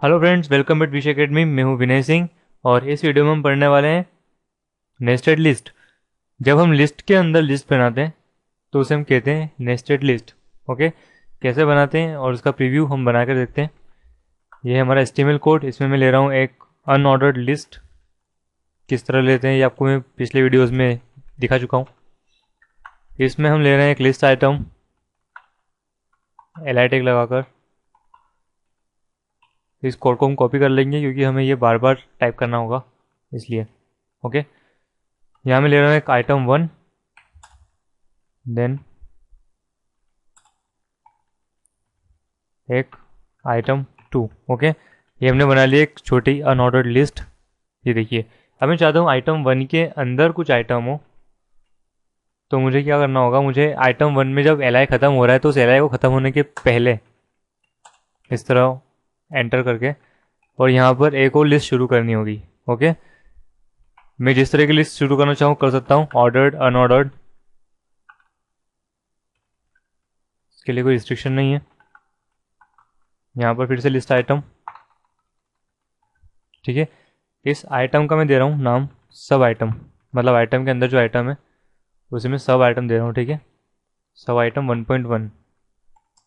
Hello friends, welcome eight wish academy. मैं हूं विनय सिंह और इस वीडियो में हम पढ़ने वाले हैं नेस्टेड लिस्ट। जब हम लिस्ट के अंदर लिस्ट बनाते हैं तो उसे हम कहते हैं नेस्टेड लिस्ट। ओके, कैसे बनाते हैं और उसका प्रीव्यू हम बना कर देखते हैं। ये है हमारा HTML कोड। इसमें मैं ले रहा हूँ एक अनऑर्डर्ड लिस्ट। किस तरह लेते हैं ये आपको मैं पिछले वीडियोज़ में दिखा चुका हूँ। इसमें हम ले रहे हैं एक list item L I tag लगाकर। इस कोड को हम कॉपी कर लेंगे क्योंकि हमें ये बार बार टाइप करना होगा, इसलिए। ओके, यहाँ मैं ले रहा हूँ एक आइटम 1, देन एक आइटम 2। ओके, ये हमने बना लिया एक छोटी अनऑर्डर्ड लिस्ट। ये देखिए, अब मैं चाहता हूँ आइटम 1 के अंदर कुछ आइटम हो, तो मुझे क्या करना होगा। मुझे आइटम 1 में जब एल ख़त्म हो रहा है तो उस एल को ख़त्म होने के पहले इस तरह एंटर करके और यहाँ पर एक और लिस्ट शुरू करनी होगी। ओके, मैं जिस तरह की लिस्ट शुरू करना चाहूँ कर सकता हूँ, ऑर्डर्ड, अनऑर्डर्ड, इसके लिए कोई रिस्ट्रिक्शन नहीं है। यहाँ पर फिर से लिस्ट आइटम। ठीक है, इस आइटम का मैं दे रहा हूँ नाम सब आइटम, मतलब आइटम के अंदर जो आइटम है उसी में सब आइटम दे रहा हूँ। ठीक है, सब आइटम 1.1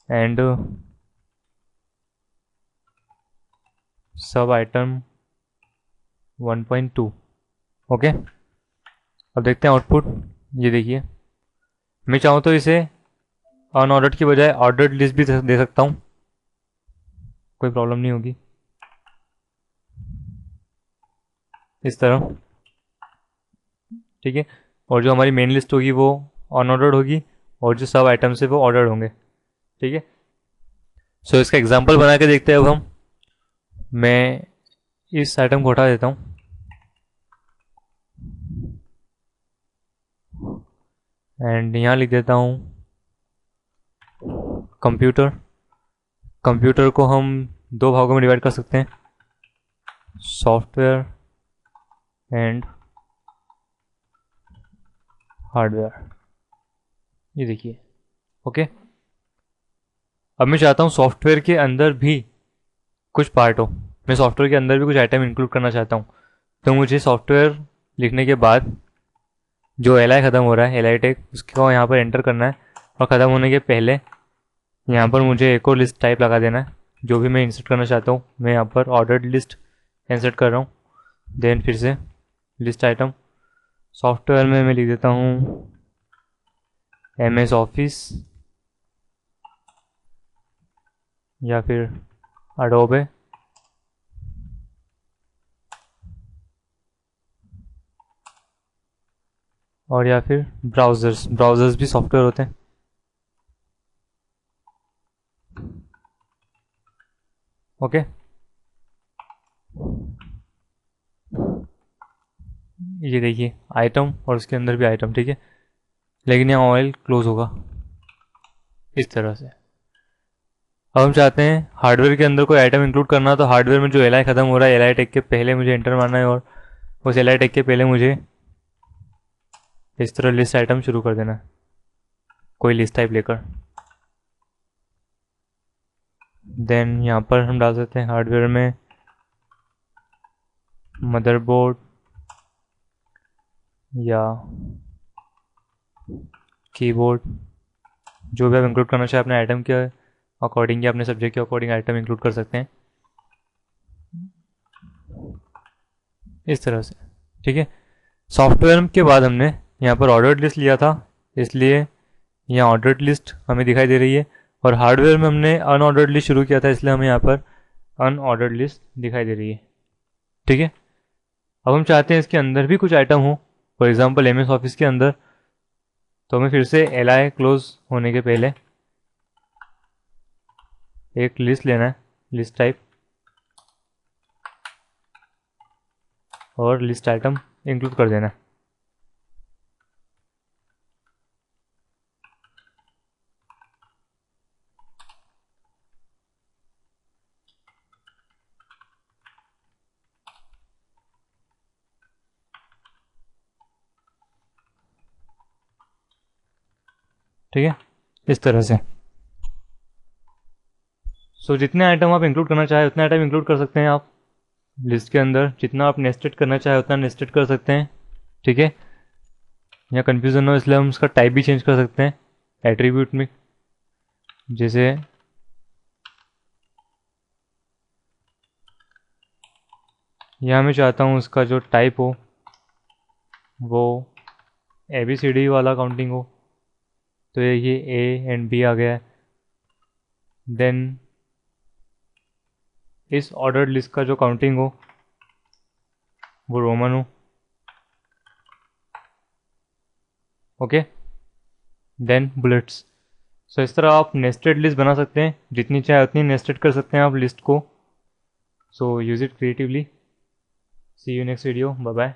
एंड सब आइटम 1.2। ओके, अब देखते हैं आउटपुट। ये देखिए, मैं चाहूँ तो इसे अनऑर्डर्ड की बजाय ऑर्डर्ड लिस्ट भी दे सकता हूँ, कोई प्रॉब्लम नहीं होगी। इस तरह, ठीक है। और जो हमारी मेन लिस्ट होगी वो अनऑर्डर्ड होगी और जो सब आइटम्स है वो ऑर्डर्ड होंगे। ठीक है, सो इसका एग्जांपल बना के देखते हैं अब हम। मैं इस आइटम को हटा देता हूँ एंड यहाँ लिख देता हूँ कंप्यूटर। कंप्यूटर को हम दो भागों में डिवाइड कर सकते हैं, सॉफ्टवेयर एंड हार्डवेयर। ये देखिए। ओके, अब मैं चाहता हूँ सॉफ्टवेयर के अंदर भी कुछ पार्ट हो। मैं सॉफ्टवेयर के अंदर भी कुछ आइटम इंक्लूड करना चाहता हूँ, तो मुझे सॉफ्टवेयर लिखने के बाद जो एल आई ख़त्म हो रहा है, एल आई टेक, उसको यहाँ पर एंटर करना है और ख़त्म होने के पहले यहाँ पर मुझे एक और लिस्ट टाइप लगा देना है जो भी मैं इंसर्ट करना चाहता हूँ। मैं यहाँ पर ऑर्डर्ड लिस्ट इंसर्ट कर रहा हूँ, देन फिर से लिस्ट आइटम। सॉफ्टवेयर में मैं लिख देता हूँ MS ऑफिस या फिर अडोबे। और या फिर ब्राउज़र्स, ब्राउज़र्स भी सॉफ्टवेयर होते हैं। ओके, ये देखिए आइटम और उसके अंदर भी आइटम। ठीक है, लेकिन यहाँ ऑयल क्लोज होगा इस तरह से। अब हम चाहते हैं हार्डवेयर के अंदर कोई आइटम इंक्लूड करना, तो हार्डवेयर में जो एल आई ख़त्म हो रहा है एल आई टेक के पहले मुझे एंटर मारना है और उस एल आई टेक के पहले मुझे इस तरह लिस्ट आइटम शुरू कर देना है, कोई लिस्ट टाइप लेकर। देन यहाँ पर हम डाल सकते हैं हार्डवेयर में मदरबोर्ड या कीबोर्ड, जो भी आप इंक्लूड करना चाहें अपने आइटम के अकॉर्डिंग या अपने सब्जेक्ट के अकॉर्डिंग आइटम इंक्लूड कर सकते हैं इस तरह से। ठीक है, सॉफ्टवेयर के बाद हमने यहाँ पर ऑर्डर्ड लिस्ट लिया था, इसलिए यहाँ ऑर्डर्ड लिस्ट हमें दिखाई दे रही है। और हार्डवेयर में हमने अनऑर्डर्ड लिस्ट शुरू किया था, इसलिए हमें यहाँ पर अनऑर्डर्ड लिस्ट दिखाई दे रही है। ठीक है, अब हम चाहते हैं इसके अंदर भी कुछ आइटम हो, फॉर एग्जाम्पल MS ऑफिस के अंदर, तो हमें फिर से एल आई क्लोज होने के पहले एक लिस्ट लेना है, लिस्ट टाइप, और लिस्ट आइटम इंक्लूड कर देना है। ठीक है, इस तरह से। सो जितने आइटम आप इंक्लूड करना चाहे उतने आइटम इंक्लूड कर सकते हैं आप लिस्ट के अंदर। जितना आप नेस्टेड करना चाहे उतना नेस्टेड कर सकते हैं, ठीक है। यहाँ कन्फ्यूज़न हो इसलिए हम उसका टाइप भी चेंज कर सकते हैं एट्रीब्यूट में। जैसे यहाँ मैं चाहता हूँ उसका जो टाइप हो वो ABCD वाला काउंटिंग हो, तो ये A एंड B आ गया है। देन इस ऑर्डर्ड लिस्ट का जो काउंटिंग हो वो रोमन हो, ओके। Then bullets. सो इस तरह आप नेस्टेड लिस्ट बना सकते हैं, जितनी चाहे उतनी नेस्टेड कर सकते हैं आप लिस्ट को। So use it creatively. See you next video, bye bye.